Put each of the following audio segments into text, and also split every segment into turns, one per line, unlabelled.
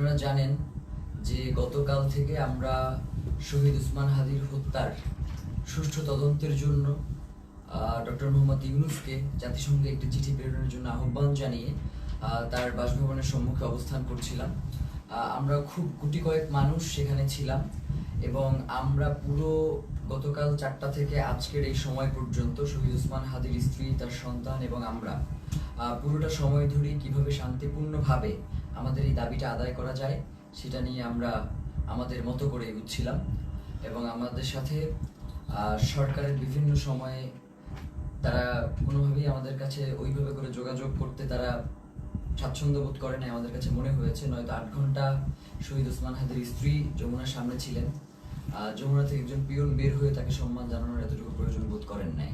আপনারা জানেন যে গতকাল থেকে আমরা শহীদ উসমান হাদির হত্যার সুষ্ঠু তদন্তের জন্য ডক্টর মোহাম্মদ ইউনূসকে জাতিসংঘে একটি চিঠি প্রেরণের জন্য আহ্বান জানিয়ে তার বাসভবনের সম্মুখে অবস্থান করছিলাম। আমরা খুব গুটি কয়েক মানুষ সেখানে ছিলাম এবং আমরা পুরো গতকাল 4টা থেকে আজকের এই সময় পর্যন্ত শহীদ উসমান হাদির স্ত্রী, তার সন্তান এবং আমরা পুরোটা সময় ধরে কিভাবে শান্তিপূর্ণভাবে আমাদের এই দাবিটা আদায় করা যায় সেটা নিয়ে আমরা আমাদের মতো করে এগুচ্ছিলাম। এবং আমাদের সাথে সরকারের বিভিন্ন সময়ে তারা কোনোভাবেই আমাদের কাছে ওইভাবে করে যোগাযোগ করতে তারা স্বাচ্ছন্দ্য বোধ করে নাই আমাদের কাছে মনে হয়েছে। নয়তো 8 ঘন্টা শহীদ উসমান হাদির স্ত্রী যমুনার সামনে ছিলেন, যমুনা থেকে একজন পিয়ন বের হয়ে তাকে সম্মান জানানোর এতটুকু প্রয়োজন বোধ করেন নাই।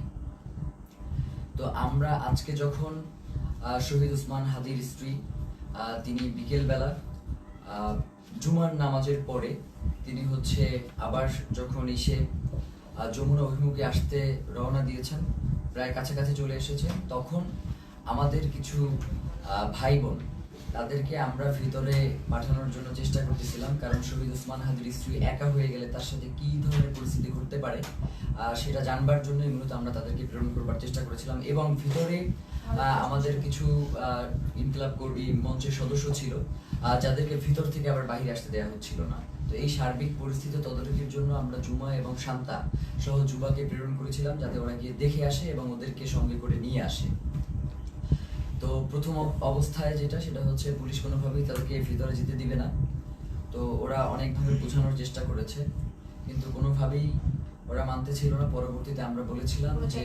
তো আমরা আজকে যখন শহীদ উসমান হাদির স্ত্রী তিনি বিকেলবেলা জুমার নামাজের পরে তিনি আবার যখন এসে যমুনা অভিমুখে আসতে রওনা দিয়েছেন, প্রায় কাছাকাছি চলে এসেছে, তখন আমাদের কিছু ভাই বোন তাদেরকে আমরা ভিতরে পাঠানোর জন্য চেষ্টা করতেছিলাম, কারণ শহীদ উসমান হাদির স্ত্রী একা হয়ে গেলে তার সাথে কি ধরনের পরিস্থিতি ঘটতে পারে সেটা জানবার জন্য মূলত আমরা তাদেরকে প্রেরণ করবার চেষ্টা করেছিলাম। এবং ভিতরে আমাদের কিছু ইনকিলাব কর্মী মঞ্চের সদস্য ছিল যাদেরকে ভিতর থেকে আবার বাইরে আসতে দেওয়া হচ্ছিল না। তো এই সার্বিক পরিস্থিতি তদারকির জন্য আমরা জুমা এবং শান্তা সহ যুবাকে প্রেরণ করেছিলাম, যাতে ওরা গিয়ে দেখে আসে এবং ওদেরকে সঙ্গে করে নিয়ে আসে। তো প্রথম অবস্থায় সেটা হচ্ছে পুলিশ কোনোভাবেই তাদেরকে ভিতরে যেতে দিবে না। তো ওরা অনেকভাবে বোঝানোর চেষ্টা করেছে, কিন্তু কোনোভাবেই ওরা মানতে ছিল না। পরবর্তীতে আমরা বলেছিলাম যে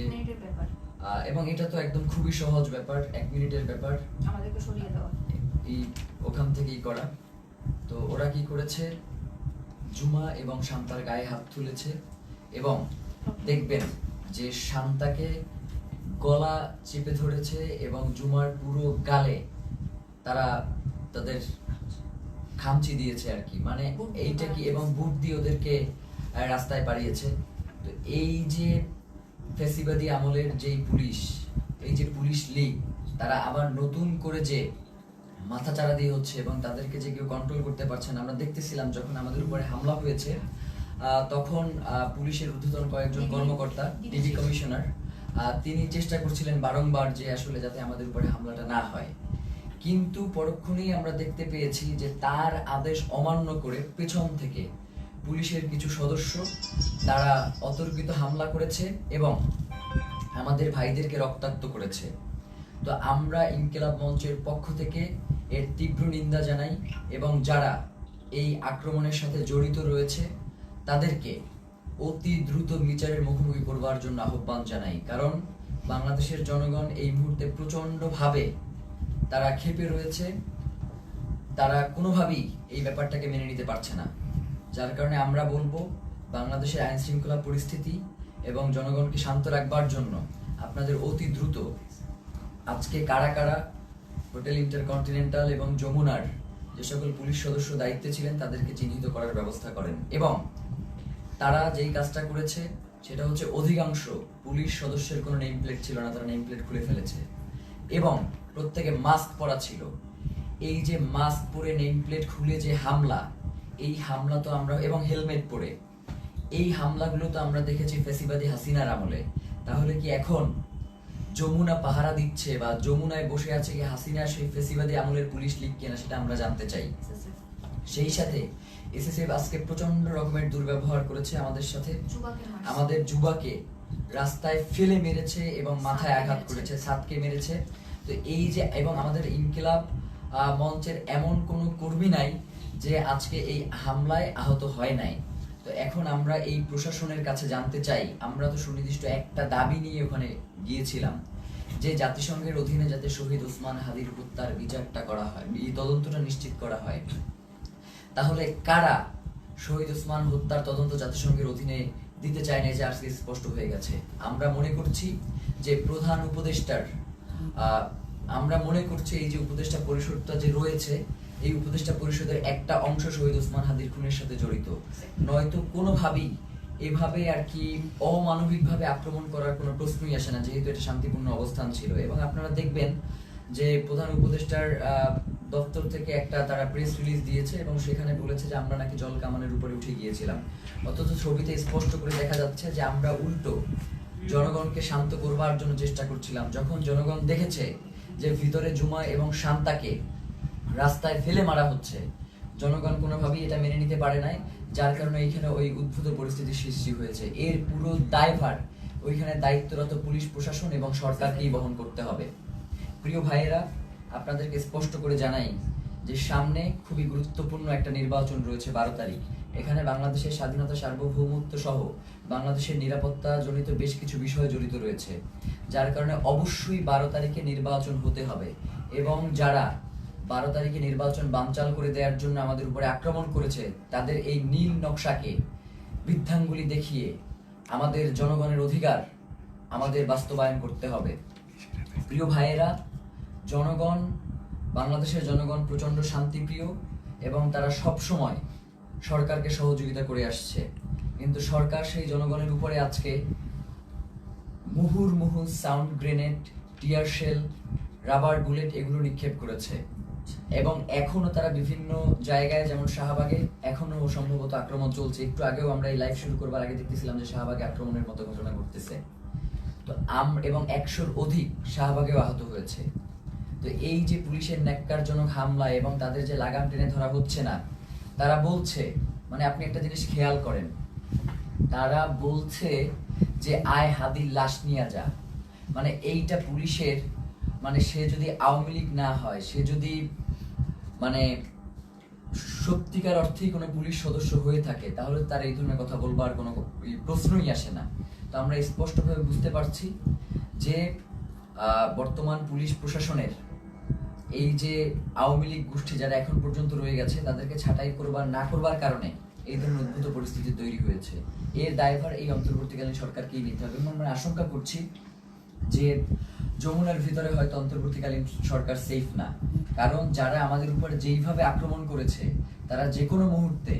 এবং এটা তো একদম খুবই সহজ ব্যাপার, 1 মিনিটের ব্যাপার,
আমাদেরকে সরিয়ে দেওয়া,
এই ওখান থেকেই করা। তো ওরা কি করেছে, জুমা এবং শান্তার গায়ে হাত তুলেছে এবং দেখবেন যে শান্তাকে গলা চেপে ধরেছে এবং জুমার পুরো গালে তারা তাদের খামচি দিয়েছে আর কি, মানে এইটা কি, এবং বুট দিয়ে ওদেরকে রাস্তায় পাঠিয়েছে। তো এই যে ফ্যাসিবাদী আমলের যেই পুলিশ, এই যে পুলিশ লীগ, তারা আবার নতুন করে যে মাথাচাড়া দিয়ে হচ্ছে এবং তাদেরকে যে কেউ কন্ট্রোল করতে পারছে না। আমরা দেখতেছিলাম যখন আমাদের উপরে হামলা হয়েছে তখন পুলিশের ঊর্ধ্বতন কয়েকজন কর্মকর্তা, ডিবি কমিশনার, তিনি চেষ্টা করছিলেন বারংবার যে আসলে যাতে আমাদের উপরে হামলাটা না হয়, কিন্তু পরক্ষণেই আমরা দেখতে পেয়েছি যে তার আদেশ অমান্য করে পেছন থেকে পুলিশের কিছু সদস্য তারা অতর্কিত হামলা করেছে এবং আমাদের ভাইদেরকে রক্তাক্ত করেছে। তো আমরা ইনকিলাব মঞ্চের পক্ষ থেকে এর তীব্র নিন্দা জানাই এবং যারা এই আক্রমণের সাথে জড়িত রয়েছে তাদেরকে অতি দ্রুত বিচারের মুখোমুখি করবার জন্য আহ্বান জানাই। কারণ বাংলাদেশের জনগণ এই মুহূর্তে প্রচন্ডভাবে তারা ক্ষেপে রয়েছে, তারা কোনোভাবেই এই ব্যাপারটাকে মেনে নিতে পারছে না। যার কারণে আমরা বলবো, বাংলাদেশের আইন শৃঙ্খলা পরিস্থিতি এবং জনগণকে শান্ত রাখবার জন্য আপনাদের অতি দ্রুত আজকে কারা কারা হোটেল ইন্টারকন্টিনেন্টাল এবং যমুনার যে সকল পুলিশ সদস্য দায়িত্বে ছিলেন তাদেরকে চিহ্নিত করার ব্যবস্থা করেন। এবং তারা যেই কাজটা করেছে সেটা হচ্ছে, অধিকাংশ পুলিশ সদস্যের কোনো নেম প্লেট ছিল না, তারা নেম প্লেট খুলে ফেলেছে এবং প্রত্যেকে মাস্ক পরা ছিল। এই যে মাস্ক পরে নেম প্লেট খুলে যে হামলা, এই হামলা তো আমরা, এবং হেলমেট পরে এই হামলাগুলো তো আমরা দেখেছি ফ্যাসিবাদী হাসিনার আমলে। তাহলে কি এখন যমুনা পাহারা দিচ্ছে বা যমুনায় বসে আছে কি হাসিনা সেই ফ্যাসিবাদী আমলের পুলিশ লীগ কিনা, সেটা আমরা জানতে চাই। সেই সাথে এসএসএফ আজকে প্রচন্ড রকমের দুর্ব্যবহার করেছে আমাদের সাথে, আমাদের যুবাকে রাস্তায় ফেলে মেরেছে এবং মাথায় আঘাত করেছে, ছাদকে মেরেছে। তো এই যে, এবং আমাদের ইনকিলাব মঞ্চের এমন কোনো কর্মী নাই যে আজকে এই হামলায় আহত হয় নাই। তো এখন আমরা এই প্রশাসনের কাছে জানতে চাই, আমরা তো সুনির্দিষ্ট একটা দাবি নিয়ে ওখানে গিয়েছিলাম যে জাতিসংঘের অধীনে যাতে শহীদ উসমান হাদির হত্যার বিচারটা করা হয়, এই তদন্তটা নিশ্চিত করা হয়। তাহলে কারা শহীদ উসমান হত্যার তদন্ত জাতিসংঘের অধীনে দিতে চায় না, যে আজকে স্পষ্ট হয়ে গেছে। আমরা মনে করছি যে প্রধান উপদেষ্টার, আমরা মনে করছি এই যে উপদেষ্টা পরিষদটা যে রয়েছে, এই উপদেষ্টা পরিষদের একটা অংশ শহীদ উসমান হাদির খুনের সাথে জড়িত, নয়তো কোনোভাবেই এভাবে আর কি অমানবিকভাবে আক্রমণ করার কোনো প্রশ্নই আসে না, যেহেতু এটা শান্তিপূর্ণ অবস্থান ছিল। এবং আপনারা দেখবেন যে প্রধান উপদেষ্টার দপ্তর থেকে একটা তারা প্রেস রিলিজ দিয়েছে এবং সেখানে বলেছে যে আমরা নাকি জল কামানের উপরে উঠে গিয়েছিলাম, অথচ ছবিতে স্পষ্ট করে দেখা যাচ্ছে যে আমরা উল্টো জনগণকে শান্ত করবার জন্য চেষ্টা করছিলাম। যখন জনগণ দেখেছে যে ভিতরে জুমা এবং শান্তাকে রাস্তায় ফেলে মারা হচ্ছে, জনগণ কোনোভাবেই এটা মেনে নিতে পারে নাই, যার কারণে এইখানে ওই উদ্ভূত পরিস্থিতির সৃষ্টি হয়েছে। এর পুরো দায়ভার ওইখানে দায়িত্বরত পুলিশ প্রশাসন এবং সরকারকেই বহন করতে হবে। প্রিয় ভাইয়েরা, আপনাদেরকে স্পষ্ট করে জানাই যে সামনে খুবই গুরুত্বপূর্ণ একটা নির্বাচন রয়েছে 12 তারিখ। এখানে বাংলাদেশের স্বাধীনতা, সার্বভৌমত্ব সহ বাংলাদেশের নিরাপত্তা জনিত বেশ কিছু বিষয় জড়িত রয়েছে, যার কারণে অবশ্যই 12 তারিখে নির্বাচন হতে হবে। এবং যারা 12 তারিখে নির্বাচন বানচাল করে দেওয়ার জন্য আমাদের উপরে আক্রমণ করেছে, তাদের এই নীল নকশাকে বৃদ্ধাঙ্গুলি দেখিয়ে আমাদের জনগণের অধিকার আমাদের বাস্তবায়ন করতে হবে। প্রিয় ভাইয়েরা, জনগণ, বাংলাদেশের জনগণ প্রচন্ড শান্তিপ্রিয় এবং তারা সব সময় সরকারকে সহযোগিতা করে আসছে, কিন্তু সরকার সেই জনগণের উপরে আজকে মুহুর্মুহু sound grenade, tear shell, rubber bullet এগুলো নিক্ষেপ করেছে। এবং এখনো তারা বিভিন্ন জায়গায়, যেমন শাহবাগে এখনো সম্ভবত আক্রমণ চলছে। একটু আগেও আমরা এই লাইভ শুরু করবার আগে দেখতেছিলাম যে শাহবাগে আক্রমণের মতো ঘটনা ঘটতেছে। তো এবং 100-র অধিক শাহবাগেও আহত হয়েছে। তো এই যে পুলিশের ন্যাক্কারজনক হামলা এবং তাদের যে লাগাম টেনে ধরা হচ্ছে না, তারা বলছে, মানে আপনি একটা জিনিস খেয়াল করেন, তারা বলছে যে আয় হাদির লাশ নিয়ে যা। মানে এইটা পুলিশের, মানে সে যদি আওয়ামী লীগ না হয়, সে যদি মানে সত্যিকার অর্থেই কোনো পুলিশ সদস্য হয়ে থাকে, তাহলে তার এই ধরনের কথা বলবার কোনো প্রশ্নই আসে না। তো আমরা স্পষ্টভাবে বুঝতে পারছি যে বর্তমান পুলিশ প্রশাসনের এই যে আওয়ামী লীগ গোষ্ঠী যারা এখন পর্যন্ত রয়ে গেছে, তাদেরকে ছাঁটাই করবার না করবার কারণে এই ধরনের উদ্ভূত পরিস্থিতি তৈরি হয়েছে। এর দায়ভার এই অন্তর্বর্তীকালীন সরকারকেই নিতে হবে। এবং আমরা আশঙ্কা করছি যে যমুনার ভিতরে হয়তো অন্তর্বর্তীকালীন সরকার সেফ না, কারণ যারা আমাদের উপরে যেইভাবে আক্রমণ করেছে, তারা যে কোনো মুহূর্তে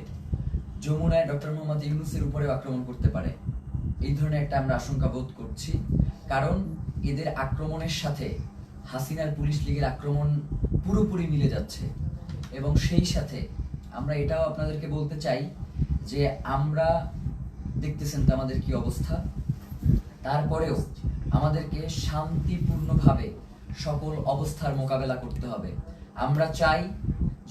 যমুনায় ডক্টর মোহাম্মদ ইউনূসের উপরেও আক্রমণ করতে পারে। এই ধরনের একটা আমরা আশঙ্কা বোধ করছি, কারণ এদের আক্রমণের সাথে হাসিনার পুলিশ লীগের আক্রমণ পুরোপুরি মিলে যাচ্ছে। এবং সেই সাথে আমরা এটাও আপনাদেরকে বলতে চাই যে আমরা দেখতেছেন তো আমাদের কি অবস্থা, তারপরেও আমাদেরকে শান্তিপূর্ণভাবে সকল অবস্থার মোকাবেলা করতে হবে। আমরা চাই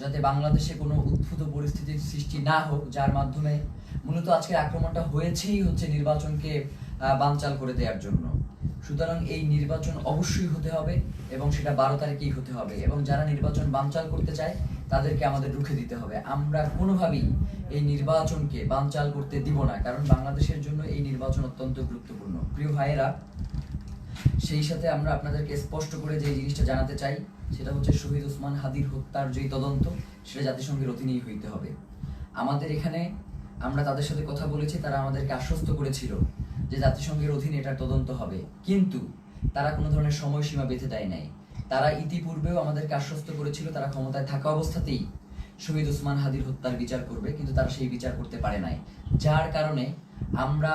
যাতে বাংলাদেশে কোনো উদ্ভূত পরিস্থিতির সৃষ্টি না হোক, যার মাধ্যমে মূলত আজকের আক্রমণটা হয়েছেই হচ্ছে নির্বাচনকে বানচাল করে দেওয়ার জন্য। সুতরাং এই নির্বাচন অবশ্যই হতে হবে এবং সেটা 12 তারিখেই হতে হবে। এবং যারা নির্বাচন বানচাল করতে চায় তাদেরকে আমাদের রুখে দিতে হবে। আমরা কোনোভাবেই এই নির্বাচনকে বানচাল করতে দিব না, কারণ বাংলাদেশের জন্য এই নির্বাচন অত্যন্ত গুরুত্বপূর্ণ। প্রিয় ভাইয়েরা, সেই সাথে আমরা আপনাদেরকে স্পষ্ট করে যে জিনিসটা জানাতে চাই, সেটা হচ্ছে শহীদ ওসমান হাদির হত্যার যে তদন্ত, সেটা জাতিসংঘের অধীনেই হইতে হবে। আমাদের এখানে আমরা তাদের সাথে কথা বলেছি, তারা আমাদেরকে আশ্বস্ত করেছিল যে জাতিসংঘের অধীনে এটার তদন্ত হবে, কিন্তু তারা কোনো ধরনের সময়সীমা বেঁধে দেয় নাই। তারা ইতিপূর্বেও আমাদেরকে আশ্বস্ত করেছিল তারা ক্ষমতায় থাকা অবস্থাতেই শহীদ ওসমান হাদির হত্যার বিচার করবে, কিন্তু তারা সেই বিচার করতে পারে নাই। যার কারণে আমরা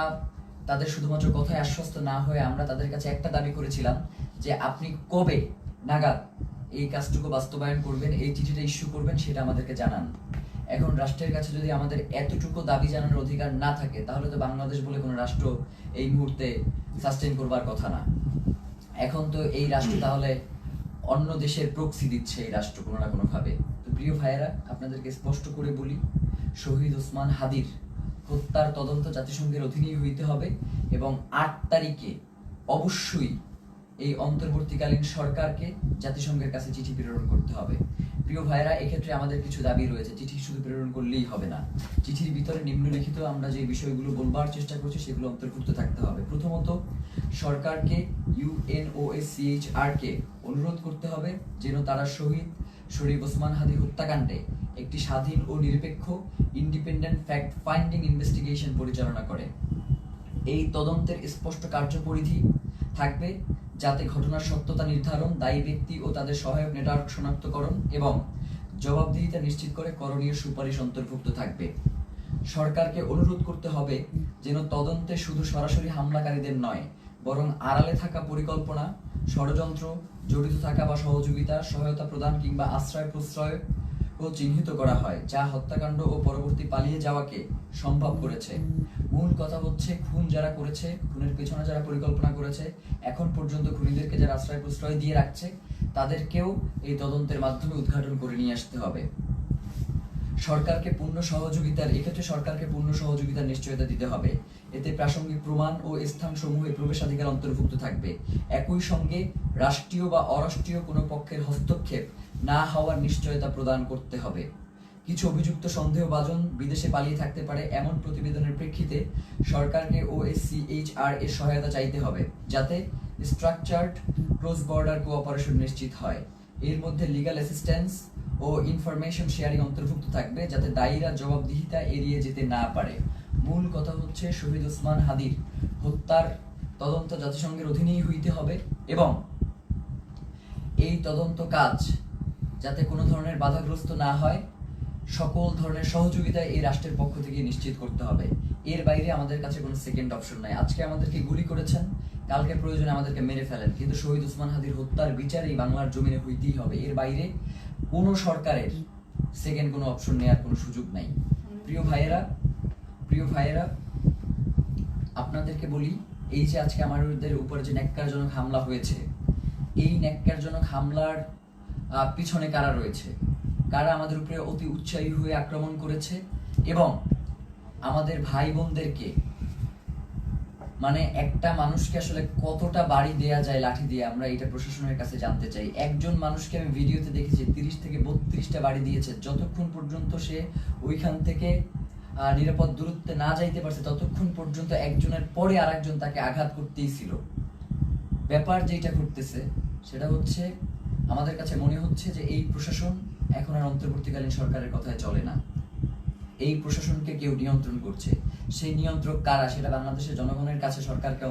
তাদের শুধুমাত্র কথায় আশ্বস্ত না হয়ে আমরা তাদের কাছে একটা দাবি করেছিলাম যে আপনি কবে নাগাদ এই কাজটুকু বাস্তবায়ন করবেন, এই চিঠিটা ইস্যু করবেন, সেটা আমাদেরকে জানান। এখন রাষ্ট্রের কাছে যদি আমাদের এতটুকু দাবি জানানোর অধিকার না থাকে, তাহলে তো বাংলাদেশ বলে কোনো রাষ্ট্র এই মুহূর্তে সাস্টেইন করবার কথা না। এখন তো এই রাষ্ট্র তাহলে অন্য দেশের প্রক্সি দিচ্ছে এই রাষ্ট্র কোনো না কোনো ভাবে। তো প্রিয় ভাইয়েরা, আপনাদেরকে স্পষ্ট করে বলি, শহীদ ওসমান হাদির হত্যার তদন্ত জাতিসংঘের অধীনেই হইতে হবে এবং 8 তারিখে অবশ্যই এই অন্তর্বর্তীকালীন সরকারকে জাতিসংঘের কাছে চিঠি প্রেরণ করতে হবে। প্রিয় ভাইরা, এক্ষেত্রে আমাদের কিছু দাবি রয়েছে। চিঠি শুধু প্রেরণ করলেই হবে না, চিঠির ভিতরে নিম্নলিখিত আমরা যে বিষয়গুলো বলবার চেষ্টা করছি সেগুলো অন্তর্ভুক্ত থাকতে হবে। প্রথমত, সরকারকে UNOHCHR কে অনুরোধ করতে হবে যেন তারা শহীদ শরীফ ওসমান হাদি হত্যাকাণ্ডে একটি স্বাধীন ও নিরপেক্ষ ইন্ডিপেন্ডেন্ট ফ্যাক্ট ফাইন্ডিং ইনভেস্টিগেশন পরিচালনা করে। এই তদন্তের স্পষ্ট কার্যপরিধি থাকবে যাতে ঘটনার সত্যতা নির্ধারণ, দায়ী ব্যক্তি ও তাদের সহায়ক নেটওয়ার্ক শনাক্তকরণ এবং জবাবদিহিতা নিশ্চিত করে করণীয় সুপারিশ অন্তর্ভুক্ত থাকবে। সরকারকে অনুরোধ করতে হবে যেন তদন্তে শুধু সরাসরি হামলাকারীদের নয়, বরং আড়ালে থাকা পরিকল্পনা, ষড়যন্ত্র, জড়িত থাকা বা সহযোগিতা, সহায়তা প্রদান কিংবা আশ্রয় প্রশ্রয় ও চিহ্নিত করা হয়, যা হত্যাকাণ্ড ও পরবর্তী পালিয়ে যাওয়াকে সম্ভব করেছে। মূল কথা হচ্ছে, খুন যারা করেছে, খুনের পেছনে যারা পরিকল্পনা করেছে, এখন পর্যন্ত খুনিদেরকে যারা আশ্রয় প্রশ্রয় দিয়ে রাখছে, তাদেরকেও এই তদন্তের মাধ্যমে উদ্ঘাটন করে নিয়ে আসতে হবে। সরকারকে পূর্ণ সহযোগিতার নিশ্চয়তা দিতে হবে। এতে প্রাসঙ্গিক প্রমাণ ও স্থানসমূহে প্রবেশাধিকার অন্তর্ভুক্ত থাকবে। একই সঙ্গে রাষ্ট্রীয় বা অরাষ্ট্রীয় কোনো পক্ষের হস্তক্ষেপ না হওয়ার নিশ্চয়তা প্রদান করতে হবে। কিছু অভিযুক্ত সন্দেহভাজন বিদেশে পালিয়ে থাকতে পারে এমন প্রতিবেদনের প্রেক্ষিতে সরকারকে OSCHR এর সহায়তা চাইতে হবে, যাতে স্ট্রাকচার্ড ক্রস বর্ডার কোঅপারেশন নিশ্চিত হয়। এর মধ্যে লিগ্যাল অ্যাসিস্ট্যান্স ও ইনফরমেশন শেয়ারিং অন্তর্ভুক্ত থাকবে, যাতে দায়ীরা জবাবদিহিতা এড়িয়ে যেতে না পারে। মূল কথা হচ্ছে, শহীদ ওসমান হাদির হত্যার তদন্ত জাতিসংঘের অধীনেই হইতে হবে এবং এই তদন্ত কাজ যাতে কোনো ধরনের বাধাগ্রস্ত না হয়, সকল ধরনের সহযোগিতা এই রাষ্ট্রের পক্ষ থেকে নিশ্চিত করতে হবে। এর বাইরে আমাদের কাছে কোনো সেকেন্ড অপশন নাই। আজকে আমাদেরকে গুলি করেছেন, কালকে প্রয়োজনে আমাদেরকে মেরে ফেলেন, কিন্তু শহীদ ওসমান হাদির হত্যার বিচার এই বাংলার জমিনে হইতেই হবে। এর বাইরে কোনো সরকারের সেকেন্ড কোনো অপশন নেওয়ার কোনো সুযোগ নাই। প্রিয় ভাইয়েরা, আপনাদেরকে বলি, এই যে আজকে আমাদের উপরে যে ন্যাক্কারজনক হামলা হয়েছে, এই ন্যাক্কারজনক হামলার পিছনে কারা রয়েছে, কারা আমাদের উপরে অতি উৎসাহী হয়ে আক্রমণ করেছে এবং আমাদের ভাই বোনদেরকে, মানে একটা মানুষকে আসলে কতটা বাড়ি দেয়া যায় লাঠি দিয়ে, আমরা এটা প্রশাসনের কাছে জানতে চাই। একজন মানুষকে আমি ভিডিওতে দেখেছি 30 থেকে 32টা বাড়ি দিয়েছে, যতক্ষণ পর্যন্ত সে ওইখান থেকে নিরাপদ দূরত্বে না যাইতে পারছে ততক্ষণ পর্যন্ত একজনের পরে আরেকজন তাকে আঘাত করতেই ছিল। ব্যাপার যেটা ঘটতেছে সেটা হচ্ছে, আমাদের কাছে মনে হচ্ছে যে এই প্রশাসন এখন আর অন্তর্বর্তীকালীন সরকারের কথায় চলে না। এই প্রশাসনকে কেউ নিয়ন্ত্রণ করছে। সেই নিয়ন্ত্রক কারা সেটা বাংলাদেশের জনগণের কাছে সরকারকে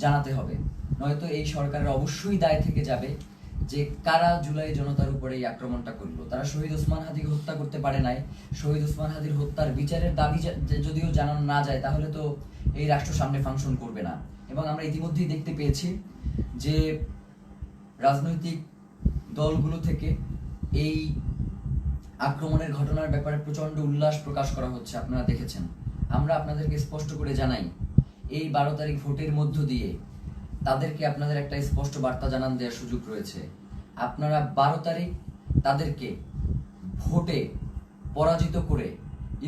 জানাতে হবে, নয়তো এই সরকারের অবশ্যই দায় থেকে যাবে যে কারা জুলাই জনতার উপরে এই আক্রমণটা করলো। তারা শহীদ ওসমান হাদিকে হত্যা করতে পারে নাই। শহীদ ওসমান হাদির হত্যার বিচারের দাবি যদিও জানানো না যায়, তাহলে তো এই রাষ্ট্র সামনে ফাংশন করবে না। এবং আমরা ইতিমধ্যেই দেখতে পেয়েছি যে রাজনৈতিক দলগুলো থেকে এই আক্রমণের ঘটনার ব্যাপারে প্রচন্ড উল্লাস প্রকাশ করা হচ্ছে, আপনারা দেখেছেন। আমরা আপনাদেরকে স্পষ্ট করে জানাই, এই 12 তারিখ ভোটের মধ্য দিয়ে তাদেরকে আপনাদের একটা স্পষ্ট বার্তা জানান দেওয়ার সুযোগ রয়েছে। আপনারা 12 তারিখ তাদেরকে ভোটে পরাজিত করে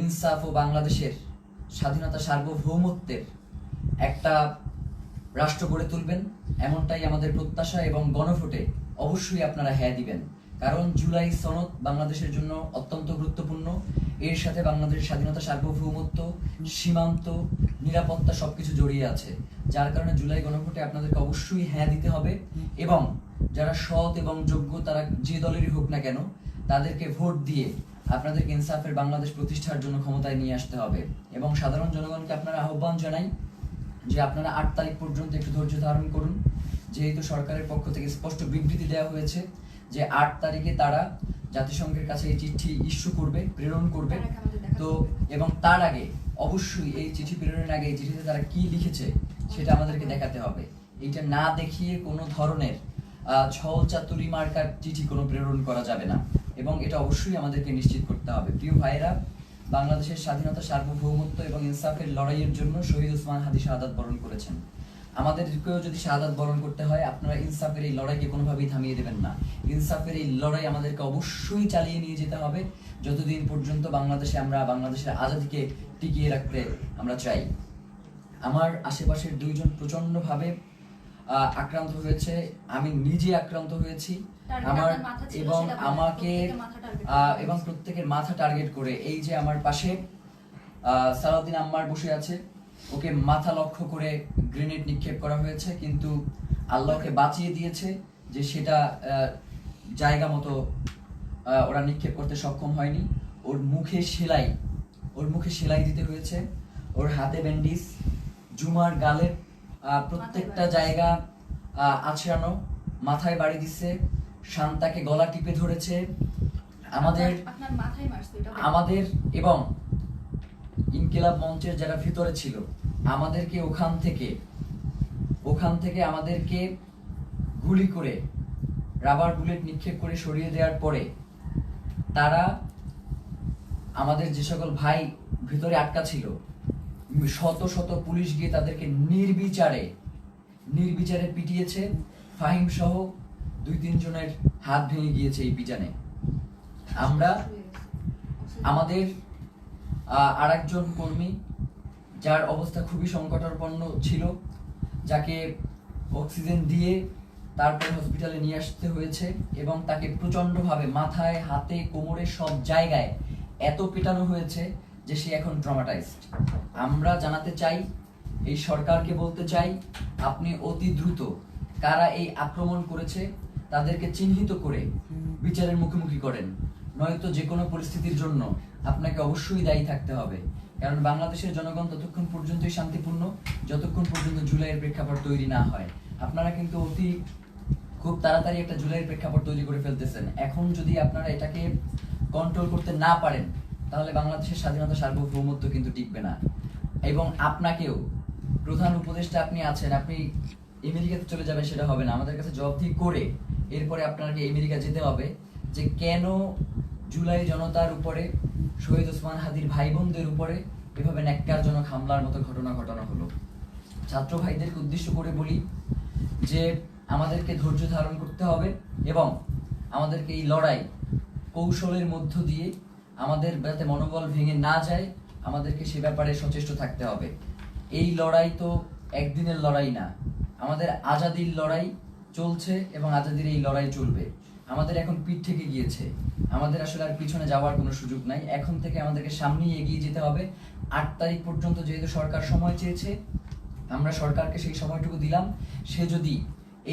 ইনসাফ ও বাংলাদেশের স্বাধীনতা সার্বভৌমত্বের একটা রাষ্ট্র গড়ে তুলবেন, এমনটাই আমাদের প্রত্যাশা। এবং গণভোটে অবশ্যই আপনারা হ্যাঁ দিবেন, কারণ জুলাই সনদ বাংলাদেশের জন্য অত্যন্ত গুরুত্বপূর্ণ। এর সাথে বাংলাদেশের স্বাধীনতা সার্বভৌমত্ব, সীমান্ত, নিরাপত্তা সবকিছু জড়িয়ে আছে। যার কারণে জুলাই গণভোটে আপনাদেরকে অবশ্যই হ্যাঁ দিতে হবে এবং যারা সৎ এবং যোগ্য, তারা যে দলেরই হোক না কেন, তাদেরকে ভোট দিয়ে আপনাদেরকে ইনসাফের বাংলাদেশ প্রতিষ্ঠার জন্য ক্ষমতায় নিয়ে আসতে হবে। এবং সাধারণ জনগণকে আপনারা আহ্বান জানাই যে আপনারা 8 তারিখ পর্যন্ত একটু ধৈর্য ধারণ করুন, যেহেতু সরকারের পক্ষ থেকে স্পষ্ট বিবৃতি দেওয়া হয়েছে যে 8 তারিখে তারা জাতিসংঘের কাছে এই চিঠি ইস্যু করবে, প্রেরণ করবে। তো এবং তার আগে অবশ্যই এই চিঠি প্রেরণের আগে এই চিঠিতে তারা কি লিখেছে সেটা আমাদেরকে দেখাতে হবে। এইটা না দেখিয়ে কোনো ধরনের ছল চাতুরি মার্কার চিঠি কোনো প্রেরণ করা যাবে না এবং এটা অবশ্যই আমাদেরকে নিশ্চিত করতে হবে। প্রিয় ভাইয়েরা, বাংলাদেশের স্বাধীনতা সার্বভৌমত্ব এবং ইনসাফের লড়াইয়ের জন্য শহীদ ওসমান হাদি শাহাদাত বরণ করেছেন। আমাদেরকেও যদি শাহাদাত বরণ করতে হয়, আপনারা ইনসাফের এই লড়াইকে কোনোভাবেই থামিয়ে দেবেন না। ইনসাফের এই লড়াই আমাদেরকে অবশ্যই চালিয়ে নিয়ে যেতে হবে যতদিন পর্যন্ত বাংলাদেশে আমরা বাংলাদেশের আজাদীকে টিকিয়ে রাখতে আমরা চাই। আমার আশেপাশের 2 জন প্রচন্ডভাবে আক্রান্ত হয়েছে, আমি নিজে আক্রান্ত হয়েছি। আমার এবং আমাকে এবং প্রত্যেকের মাথা টার্গেট করে, এই যে আমার পাশে সালাউদ্দিন আম্মার বসে আছে, ওকে মাথা লক্ষ্য করে গ্রেনেড নিক্ষেপ করা হয়েছে, কিন্তু আল্লাহকে বাঁচিয়ে দিয়েছে যে সেটা জায়গা মতো ওরা নিক্ষেপ করতে সক্ষম হয়নি। ওর মুখে সেলাই দিতে হয়েছে, ওর হাতে ব্যান্ডিজ, জুমার গালের প্রত্যেকটা জায়গা আছড়ানো, মাথায় বাড়ি দিচ্ছে, শান্তাকে গলা টিপে ধরেছে। আমাদের এবং ইনকিলাব মঞ্চের যারা ভিতরে ছিল, আমাদেরকে ওখান থেকে ওখান থেকে আমাদেরকে গুলি করে রাবার বুলেট নিক্ষেপ করে সরিয়ে দেওয়ার পরে তারা আমাদের যে সকল ভাই ভিতরে আটকা ছিল, শত শত পুলিশ গিয়ে তাদেরকে নির্বিচারে পিটিয়েছে। ফাহিম সহ 2-3 জনের হাত ভেঙে গিয়েছে এই পিটানে। আমরা আমাদের আরেকজন কর্মী যার অবস্থা খুবই সংকটাপন্ন ছিল, যাকে অক্সিজেন দিয়ে তারপর হসপিটালে নিয়ে আসতে হয়েছে এবং তাকে প্রচন্ডভাবে মাথায়, হাতে, কোমরে সব জায়গায় এত পেটানো হয়েছে যে সে এখন ট্রমাটাইজড। আমরা জানাতে চাই, এই সরকারকে বলতে চাই, আপনি অতি দ্রুত কারা এই আক্রমণ করেছে তাদেরকে চিহ্নিত করে বিচারের মুখোমুখি করেন, নয়তো যে কোনো পরিস্থিতির জন্য আপনাকে অবশ্যই দায়ী থাকতে হবে। কারণ বাংলাদেশের জনগণ ততক্ষণ পর্যন্তই শান্তিপূর্ণ যতক্ষণ পর্যন্ত জুলাইয়ের প্রেক্ষাপট তৈরি না হয়। আপনারা কিন্তু খুব তাড়াতাড়ি একটা জুলাইয়ের প্রেক্ষাপট তৈরি করে ফেলতেছেন। এখন যদি আপনারা এটাকে কন্ট্রোল করতে না পারেন তাহলে বাংলাদেশের স্বাধীনতা, সার্বভৌমত্ব কিন্তু টিকবে না। এবং আপনাকেও, প্রধান উপদেষ্টা আপনি আছেন, আপনি আমেরিকাতে চলে যাবেন সেটা হবে না। আমাদের কাছে জবাবদিহি করে এরপরে আপনাকে আমেরিকা যেতে হবে যে কেন জুলাই জনতার উপরে, শহীদ ওসমান হাদির ভাই বোনদের উপরে এভাবে ন্যাক্কারজনক হামলার মতো ঘটনা ঘটানো হলো। ছাত্র ভাইদেরকে উদ্দেশ্য করে বলি যে আমাদেরকে ধৈর্য ধারণ করতে হবে এবং আমাদেরকে এই লড়াই কৌশলের মধ্য দিয়ে আমাদের যাতে মনোবল ভেঙে না যায়, আমাদেরকে সে ব্যাপারে সচেষ্ট থাকতে হবে। এই লড়াই তো একদিনের লড়াই না, আমাদের আজাদির লড়াই চলছে এবং আজাদির এই লড়াই চলবে। আমাদের এখন পিঠ থেকে গিয়েছে, আমাদের আসলে আর পিছনে যাওয়ার কোনো সুযোগ নাই। এখন থেকে আমাদেরকে সামনেই এগিয়ে যেতে হবে। 8 তারিখ পর্যন্ত যেহেতু সরকার সময় চেয়েছে, আমরা সরকারকে সেই সময়টুকু দিলাম। সে যদি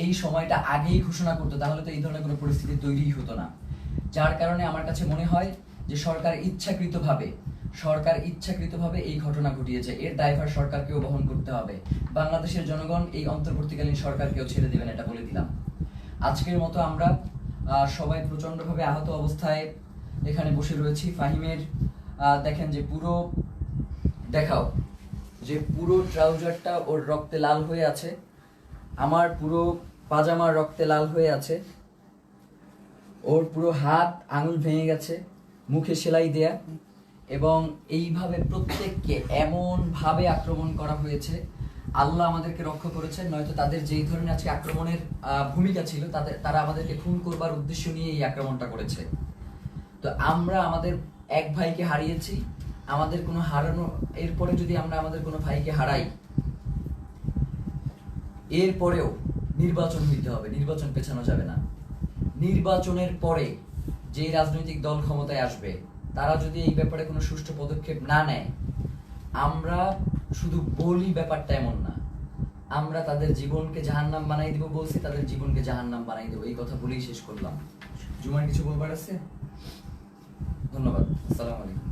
এই সময়টা আগেই ঘোষণা করতো তাহলে তো এই ধরনের কোনো পরিস্থিতি তৈরিই হতো না। যার কারণে আমার কাছে মনে হয় যে সরকার ইচ্ছাকৃতভাবে এই ঘটনা ঘটিয়েছে। এর দায়ভার সরকারকেও বহন করতে হবে। বাংলাদেশের জনগণ এই অন্তর্বর্তীকালীন সরকারকেও ছেড়ে দেবেন, এটা বলে দিলাম। আজকের মতো আমরা সবাই প্রচন্ডভাবে আহত অবস্থায় এখানে বসে রয়েছি। ফাহিমের দেখেন যে পুরো ট্রাউজারটা ওর রক্তে লাল হয়ে আছে, আমার পুরো পাজামার রক্তে লাল হয়ে আছে, ওর পুরো হাত আঙুল ভেঙে গেছে, মুখে সেলাই দেয়া, এবং এইভাবে প্রত্যেককে এমন ভাবে আক্রমণ করা হয়েছে। আল্লাহ আমাদেরকে রক্ষা করেছেন, নয়তো তাদের যেই ধরনের আজকে আক্রমণের ভূমিকা ছিল তারা আমাদেরকে খুন করবার উদ্দেশ্য নিয়ে এই আক্রমণটা করেছে। তো আমরা আমাদের এক ভাইকে হারিয়েছি, আমাদের কোনো এরপরে যদি আমরা আমাদের কোনো ভাইকে হারাই, এরপরেও নির্বাচন হইতে হবে, নির্বাচন পেছানো যাবে না। নির্বাচনের পরে যে রাজনৈতিক দল ক্ষমতায় আসবে তারা যদি এই ব্যাপারে কোনো সুষ্ঠু পদক্ষেপ না নেয়, আমরা শুধু বলি ব্যাপারটা এমন না, আমরা তাদের জীবনকে জাহান্নাম বানাই দিব বলছি, তাদের জীবনকে জাহান্নাম বানাই দেবো, এই কথা বলেই শেষ করলাম। জুমার কিছু বলবার আছে? ধন্যবাদ। আসসালামু আলাইকুম।